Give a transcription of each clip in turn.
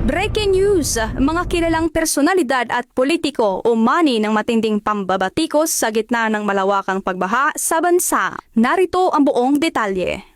Breaking news! Mga kilalang personalidad at politiko umani ng matinding pambabatikos sa gitna ng malawakang pagbaha sa bansa. Narito ang buong detalye.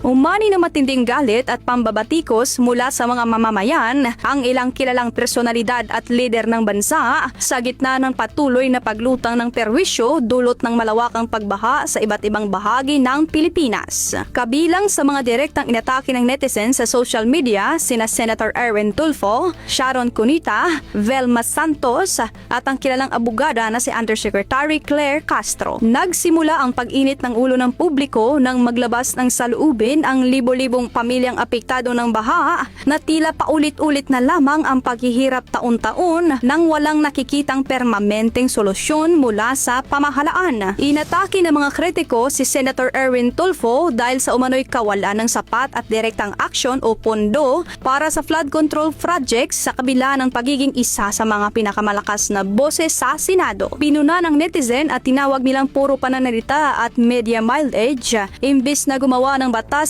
Umani ng matinding galit at pambabatikos mula sa mga mamamayan ang ilang kilalang personalidad at lider ng bansa sa gitna ng patuloy na paglutang ng perwisyo dulot ng malawakang pagbaha sa iba't ibang bahagi ng Pilipinas. Kabilang sa mga direktang inatake ng netizens sa social media sina Senator Erwin Tulfo, Sharon Cunita, Velma Santos at ang kilalang abogada na si Undersecretary Claire Castro. Nagsimula ang pag-init ng ulo ng publiko nang maglabas ng saloobin ang libo-libong pamilyang apektado ng baha na tila paulit-ulit na lamang ang paghihirap taon-taon nang walang nakikitang permanenteng solusyon mula sa pamahalaan. Inatake ng mga kritiko si Senator Erwin Tulfo dahil sa umano'y kawalan ng sapat at direktang aksyon o pondo para sa flood control projects sa kabila ng pagiging isa sa mga pinakamalakas na boses sa Senado. Pinuna ng netizen at tinawag nilang puro pananalita at media mileage imbis na gumawa ng batas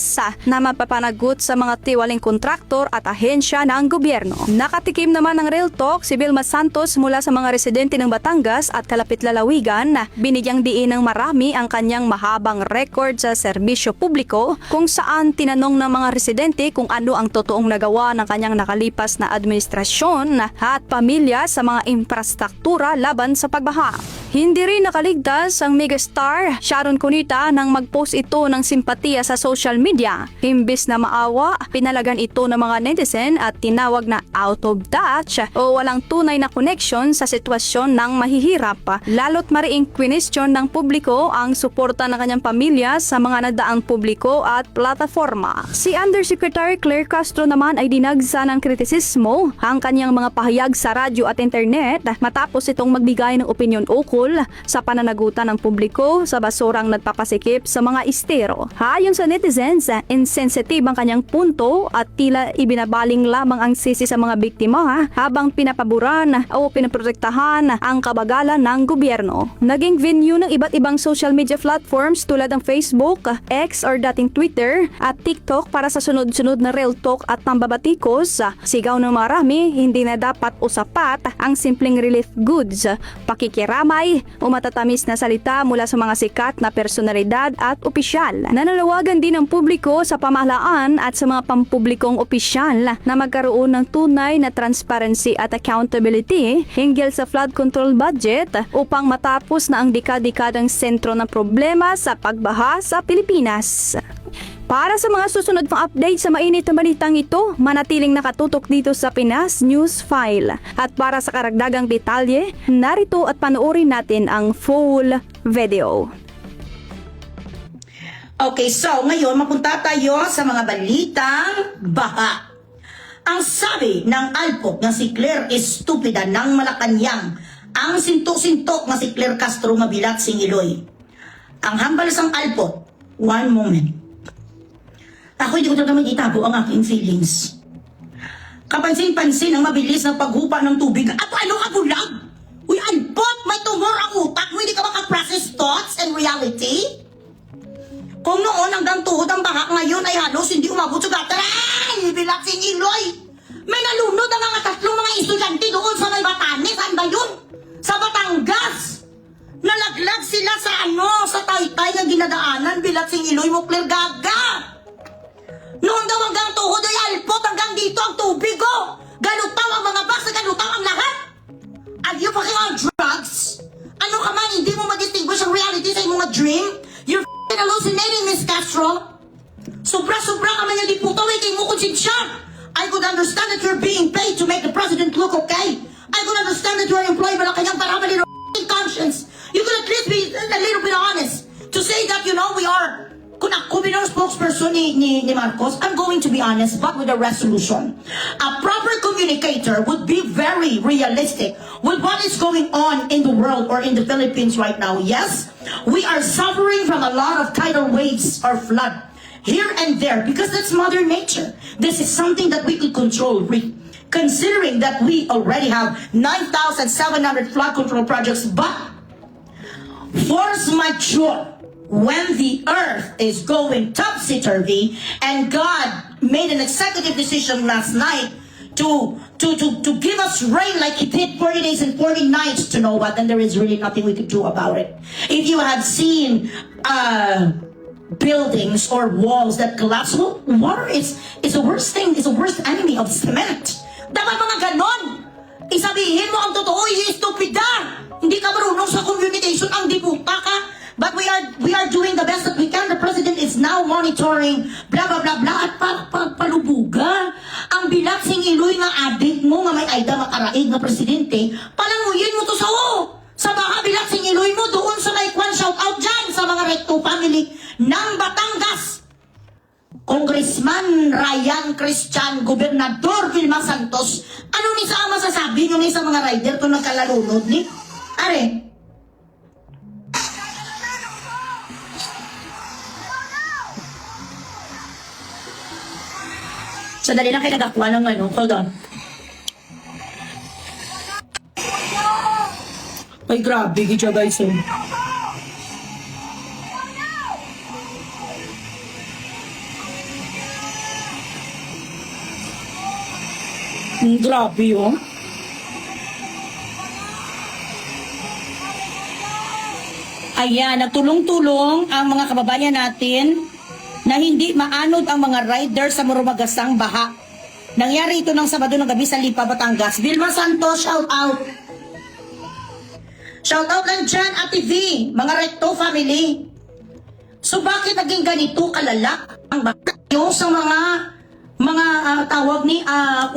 na mapapanagot sa mga tiwaling kontraktor at ahensya ng gobyerno. Nakatikim naman ng Real Talk si Vilma Santos mula sa mga residente ng Batangas at kalapit lalawigan na binigyang diin ng marami ang kanyang mahabang record sa serbisyo publiko kung saan tinanong ng mga residente kung ano ang totoong nagawa ng kanyang nakalipas na administrasyon at pamilya sa mga infrastruktura laban sa pagbaha. Hindi rin nakaligtas ang megastar Sharon Cunita nang mag-post ito ng simpatiya sa social media. Imbis na maawa, pinalagan ito ng mga netizen at tinawag na out of touch o walang tunay na connection sa sitwasyon ng mahihirap. Lalo't mariing question ng publiko ang suporta ng kanyang pamilya sa mga nagdaang publiko at plataforma. Si Undersecretary Claire Castro naman ay dinagsa ng kritisismo ang kanyang mga pahayag sa radyo at internet matapos itong magbigay ng opinyon ukol sa pananagutan ng publiko sa basurang nagpapasikip sa mga estero. Ayon sa netizens, insensitive ang kanyang punto at tila ibinabaling lamang ang sisi sa mga biktima habang pinapaboran o pinaprotektahan ang kabagalan ng gobyerno. Naging venue ng iba't ibang social media platforms tulad ng Facebook, X or dating Twitter at TikTok para sa sunod-sunod na Real Talk at pambabatikos. Sigaw ng marami, hindi na dapat o sapat ang simpleng relief goods, pakikiramay o matatamis na salita mula sa mga sikat na personalidad at opisyal. Nananawagan din ng publiko sa pamahalaan at sa mga pampublikong opisyal na magkaroon ng tunay na transparency at accountability hinggil sa flood control budget upang matapos na ang dekadang sentro ng problema sa pagbaha sa Pilipinas. Para sa mga susunod pang update sa mainit na balitang ito, manatiling nakatutok dito sa Pinas News File. At para sa karagdagang detalye, narito at panoorin natin ang full video. Okay, so ngayon mapunta tayo sa mga balitang baha. Ang sabi ng alpok na si Claire Estupida ng Malacanang, ang sintok-sintok na si Claire Castro mabilat singiloy. Ang hambal sang alpok, one moment. Ako hindi ko talaga itago ang aking feelings. Kapansin-pansin ang mabilis na paghupa ng tubig. At ano ka bulag? Uy, alpot, may tumor ang utak mo, hindi ka makaprocess thoughts and reality? Kung noon hanggang tuhod ang baha ngayon ay halos hindi umabot sa gutter. Ay, bilat sing iloy. May nalunod ang mga tatlong mga estudyante doon sa may Batanes. Saan ba yun? Sa Batangas. Nalaglag sila sa sa taytay ng dinadaanan. Bilat sing iloy mo, Claire Gaga. Noon daw hanggang tuhod ay alpot, hanggang dito ang tubig ko. Galutaw ang mga bus, galutaw ang lahat. Are you fucking on drugs? Ano ka man, hindi mo ma-distinguish ang reality sa imong dream? You're hallucinating, Miss Castro. Sobra-sobra ka man yung diputo, waiting mo konsensya. I could understand that you're being paid to make the president look okay. I could understand that you're employed by the kanyang para malino conscience. You could at least be a little bit honest to say that, you know, we are. Kung ako bilang spokesperson ni Marcos, I'm going to be honest, but with a resolution. A proper communicator would be very realistic with what is going on in the world or in the Philippines right now. Yes, we are suffering from a lot of tidal waves or flood here and there because that's Mother Nature. This is something that we could control. Considering that we already have 9,700 flood control projects, but force majeure when the earth is going topsy-turvy and God made an executive decision last night to give us rain like He did 40 days and 40 nights, to know what, then there is really nothing we could do about it. If you have seen buildings or walls that collapse, well, water is the worst thing, is the worst enemy of cement. Dapat mga ganon. Isabihin mo ang totoo, stupid na. Hindi ka marunong sa communication, ang dibuta ka. But we are doing the best that we can. The president is now monitoring blah blah blah blah at palubuga. Ang bilaksing iloy nga adik mo nga may ayda makaraig na presidente, palanguyin mo to sa sa baka bilaksing iloy mo doon sa may kwan, shout out dyan sa mga Recto family ng Batangas. Congressman Ryan Christian, Gobernador Vilma Santos, ano ni sa masasabi nyo ni sa mga rider kung nagkalalunod ni? Are, sandali lang kayo nagakuha ng ano. Hold on. Ay, grabe. Gidya guys. Grabe oh. Ayan, nagtulong-tulong ang mga kababayan natin na hindi maanod ang mga rider sa marumagasang baha. Nangyari ito ng Sabado ng gabi sa Lipa, Batangas. Vilma Santos, shout out. Shout out lang dyan, Ate V, mga Recto family. So bakit naging ganito kalala ang baha? Yung sa mga tawag ni,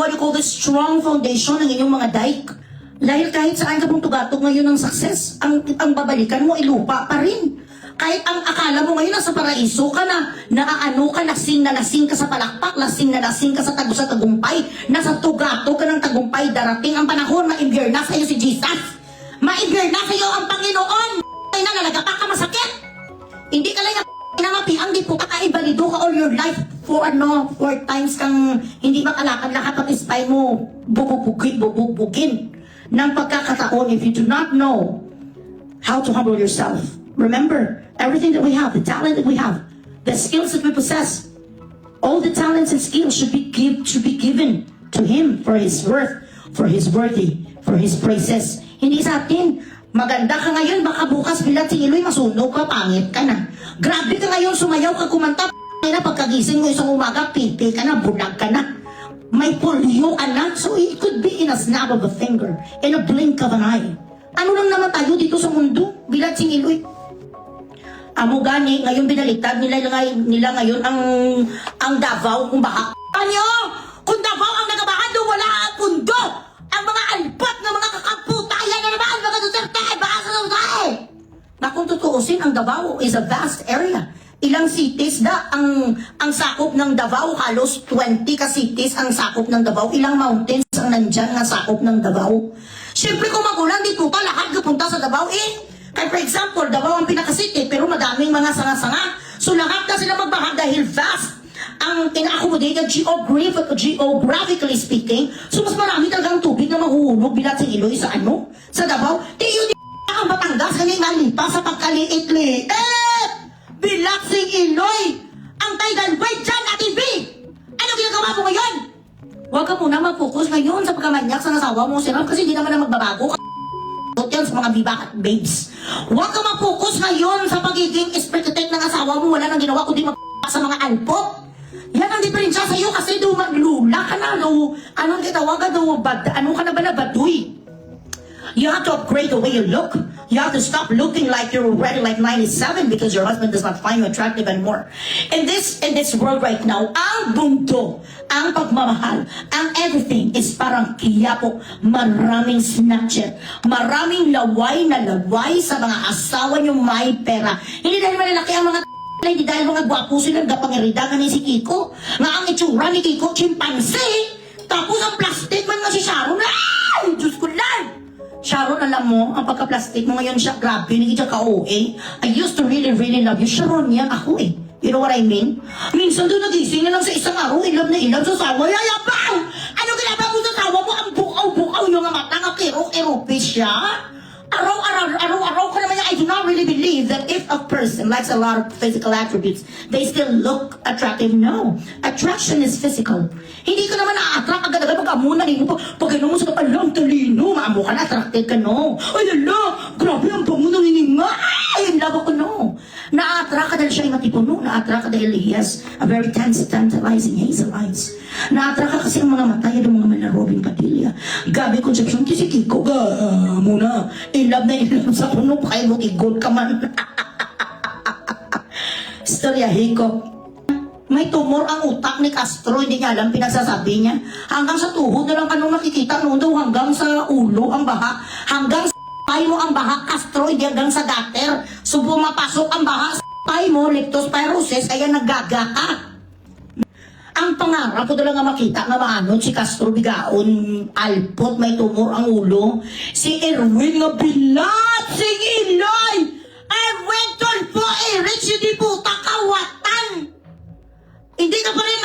what do you call this, strong foundation ng inyong mga dike. Dahil kahit saan ka pong tugatog ngayon ng success, ang babalikan mo, ilupa pa rin. Kahit ang akala mo ngayon nasa paraiso ka na, naaano ka, lasing na lasing ka sa palakpak, lasing na lasing ka sa tagumpay, nasa tugato ka ng tagumpay, darating ang panahon, maimbyer na sa'yo si Jesus. Maimbyer na sa'yo ang Panginoon. Ay na, nalagapak ka masakit. Hindi ka lang namapiang, di po kakaibalido ka all your life for 4 times kang hindi makalakad, lahat ng spine mo, bubugin ng pagkakataon if you do not know how to humble yourself. Remember, everything that we have, the talent that we have, the skills that we possess, all the talents and skills should be given to Him for His worth, for His worthy, for His praises. Hindi sa atin. Maganda ka ngayon, baka bukas bilat si Iloy, masunog ka, pangit ka na. Grabe ka ngayon, sumayaw ka, kumanta, na pagkagising mo isang umaga, pipi ka na, bulag ka na. May polio ka na. So it could be in a snap of a finger, in a blink of an eye. Ano lang naman tayo dito sa mundo, bilat si Iloy. Amo gani, ngayon binaliktad nila ngayon ang Davao kung baka. Ano? Kung Davao ang nagabahan doon, wala ang pundo. Ang mga alpat na mga kakaputayan na naman, mga Duterte, baka sa Duterte. Na kung tutuusin, ang Davao is a vast area. Ilang cities da ang sakop ng Davao, halos 20 ka cities ang sakop ng Davao. Ilang mountains ang nandyan na sakop ng Davao. Siyempre kung magulang, di po pa lahat kapunta sa Davao Kaya for example, Davao ang pinaka-city, pero madaming mga sanga-sanga. So lahat na sila magbaha dahil vast ang ina-accommodated geographically speaking. So mas marami talagang tubig na mahuhulog bilat sa Iloy sa sa Davao. Di ang Batangas kanyang nalipa sa pagkaliit-liit. Bilat sa Iloy ang tidal wave dyan, Ate B. Ano ginagawa mo ngayon? Huwag ka muna mag-focus ngayon sa pagkamanyak sa nasawa mo, Sirap, kasi hindi naman na magbabago. Yan sa mga bibak at babes. Huwag ka mag-focus ngayon sa pagiging espiritek ng asawa mo. Wala nang ginawa kundi sa mga alpot. Yan ang diferensya sa iyo kasi do maglula ka na. Anong kitawagan do? Ano ka na ba na baduy? You have to upgrade the way you look. You have to stop looking like you're already like 97 because your husband does not find you attractive anymore. In this world right now, ang mundo, ang pagmamahal, ang everything is parang kiyapo. Maraming snatcher, maraming laway na laway sa mga asawa nyo may pera. Hindi dahil malalaki ang mga hindi dahil mga gwapo sila, gapangiridagan ni si Kiko. Nga ang itsura ni Kiko, chimpanzee. Tapos ang plastic man nga si Sharon. Ay, Diyos ko lang! Sharon, alam mo, ang pagka-plastic mo ngayon siya, grabe, hindi siya ka-OA. I used to really love you. Sharon, yan ako You know what I mean? Minsan doon nagising na lang sa isang araw, ilab na ilab sa sawa. Yayabang! Ano ginagawa mo sa sawa mo? Ang bukaw-bukaw yung mata, nga kiro-kirope siya. Araw-araw ko naman yan. I do not really believe that if a person likes a lot of physical attributes, they still look attractive. No. Attraction is physical. Hindi ka naman na-attract agad-agad pag amuna rin mo. Pag ano mo sa alam, talino, maamo ka na, attracted ka, no. Ay, lala, grabe ang bango ng hininga. Ay, labo ko, no. Na-attract ka dahil siya yung tipo, no. Na-attract ka dahil he has a very tantalizing hazel eyes. Na-attract ka kasi ang mga mata yan ng mga manarobing Padilla. Gabi Concepcion, kasi Kiko ka muna. In love sa kuno, kaya mo igod ka man. Storya Hiko. May tumor ang utak ni Castro, hindi niya alam pinagsasabi niya. Hanggang sa tuhod na lang anong nakikita noon daw, hanggang sa ulo ang baha. Hanggang sa pay mo ang baha, Castro, hindi hanggang sa gutter. So pumapasok ang baha sa pay mo, leptospirosis, kaya naggaga ka. Ang pangarap ko lang nga makita nga maanod si Castro bigaon alpot, may tumor ang ulo. Si Erwin nga bilat, si Iloy! Erwin Tulfo, Rich, hindi puta kawatan! Hindi ka pa rin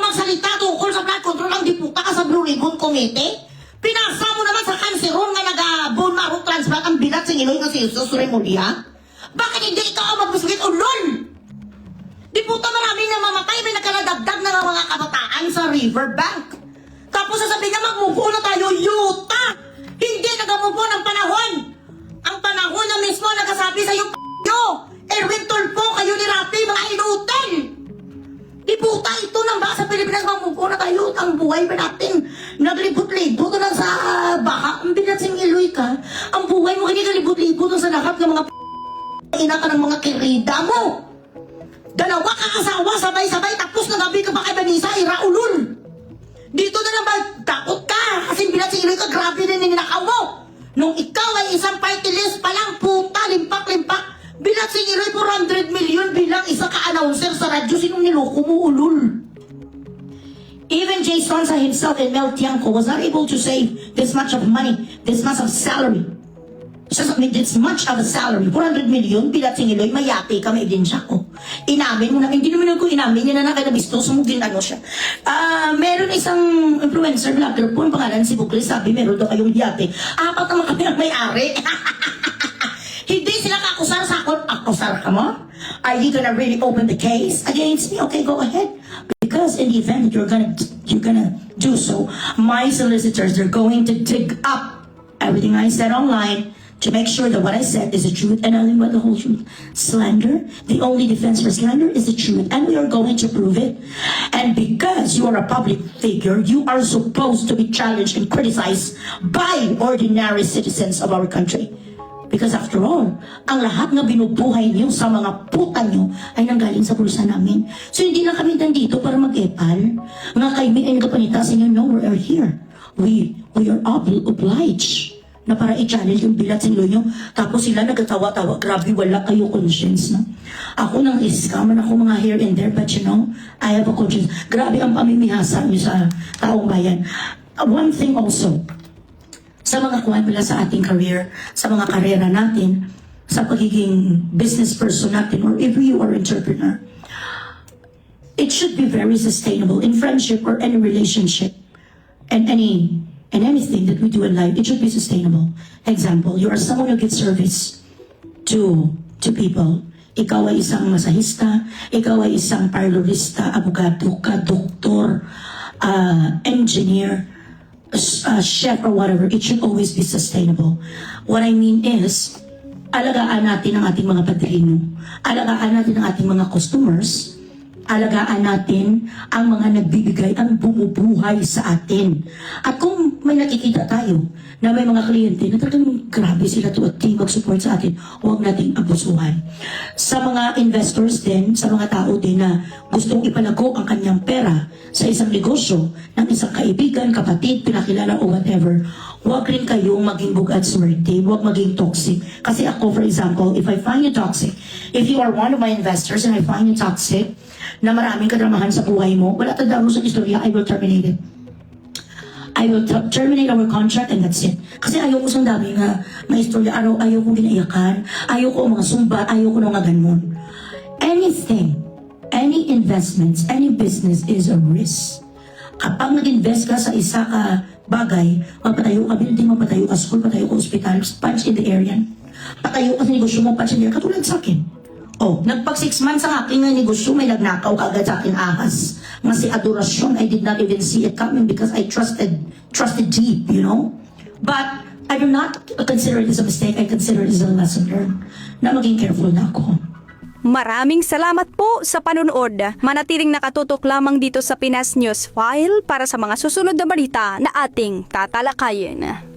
magsalita tungkol sa blood control ang diputa ka sa Blue Ribbon Committee? Pinasa mo naman sa kanseron nga nag-bone marrow transplant ang bilat sa Iloy nga si Jesus Remulia? Bakit hindi ikaw ang magbusgit ulol? Diputa maraming namamatay, may nakaladagdag na mga kabataan sa riverbank. Tapos sasabihin niya, mag-move na tayo, yuta! Hindi nag-move ng panahon! Ang panahon na mismo nagsasabi sa iyo, Erwin Tulfo, kayo ni Rafi, mga inutil! Diputa, ito nang ba sa Pilipinas, mag-move na tayo, ang buhay ba natin? Naglibot-libot na sa baka, ang binatsing Iloy ka, ang buhay mo, hindi naglibot-libot sa lahat ng mga ina ka ng mga kirida mo! Dalawa kang asawa, sabay-sabay, tapos nagabi ka pa kay Vanessa, iraulul. Dito na naman, takot ka, kasi bilang si Iloy ka, grabe na ninakaw mo. Nung ikaw ay isang party list pa lang, puta, limpak-limpak, bilang si Iloy 400 million bilang isa ka-announcer sa radyo, sinong niloko mo, ulul? Even Jay Sonsa himself and Mel Tiangco was not able to save this much of money, this much of salary. It's much of a salary. 400 million, bilat si Iloy, mayate kami din siya ko. Inamin mo na, hindi naman ako inamin niya na nakalabisto, sumugin ano siya. Meron isang influencer vlogger po, ang pangalan si Bukli, sabi meron daw kayong yate. Apat naman kami ang may-ari. Hindi sila kakusar sa akin. Akusar ka mo? Are you gonna really open the case against me? Okay, go ahead. Because in the event that you're gonna do so, my solicitors are going to dig up everything I said online to make sure that what I said is the truth and nothing but the whole truth. Slander, the only defense for slander is the truth, and we are going to prove it. And because you are a public figure, you are supposed to be challenged and criticized by ordinary citizens of our country. Because after all, ang lahat nga binubuhay niyo sa mga puta niyo ay nanggaling sa bulsa namin. So hindi lang kami nandito para mag-epal. Nga kayo may kapanita sa inyo, no, we are here. We are obliged na para i-challenge yung bilat sa inyo. Tapos sila nagatawa-tawa, grabe, wala kayo conscience, no? Ako nang iskaman ako mga here and there, but you know, I have a conscience. Grabe ang pamimihasa niyo sa taong bayan. One thing also, sa mga kuwan mula sa ating career, sa mga karera natin, sa pagiging business person natin, or if you are entrepreneur, it should be very sustainable in friendship or any relationship, and anything that we do in life, it should be sustainable. Example, you are someone who gives service to people. Ikaw ay isang masahista, ikaw ay isang parlorista, abogado ka, doktor, engineer, chef or whatever. It should always be sustainable. What I mean is, alagaan natin ang ating mga padrino, alagaan natin ang ating mga customers, alagaan natin ang mga nagbibigay, ang bumubuhay sa atin. At kung may nakikita tayo na may mga kliyente na talagang grabe sila to at mag-support sa atin, huwag nating abusuhan. Sa mga investors din, sa mga tao din na gustong ipalago ang kanyang pera sa isang negosyo ng isang kaibigan, kapatid, pinakilala o whatever, huwag rin kayong maging bugad swerte, huwag maging toxic. Kasi ako, for example, if I find you toxic, if you are one of my investors and I find you toxic, na maraming kadramahan sa buhay mo, wala tanda mo sa istorya, I will terminate it. I will terminate our contract and that's it. Kasi ayaw ko sa dami nga may istorya, ayaw kong ginaiyakan, ayaw ko mga sumba, ayaw ko nga ganun. Anything, any investments, any business is a risk. Kapag nag-invest ka sa isa ka bagay, magpatayo ka building, magpatayo ka school, patayo ka hospital, punch in the area. Patayo ka sa negosyo mo, punch in the area. Katulad sa akin. Oh, nagpag 6 months ang aking negosyo, may nagnakaw kaagad sa akin ahas. Nga si Adorasyon, I did not even see it coming because I trusted deep, you know? But I do not consider it as a mistake, I consider it as a lesson learned. Na maging careful na ako. Maraming salamat po sa panunood. Manatiling nakatutok lamang dito sa Pinas News File para sa mga susunod na balita na ating tatalakayin.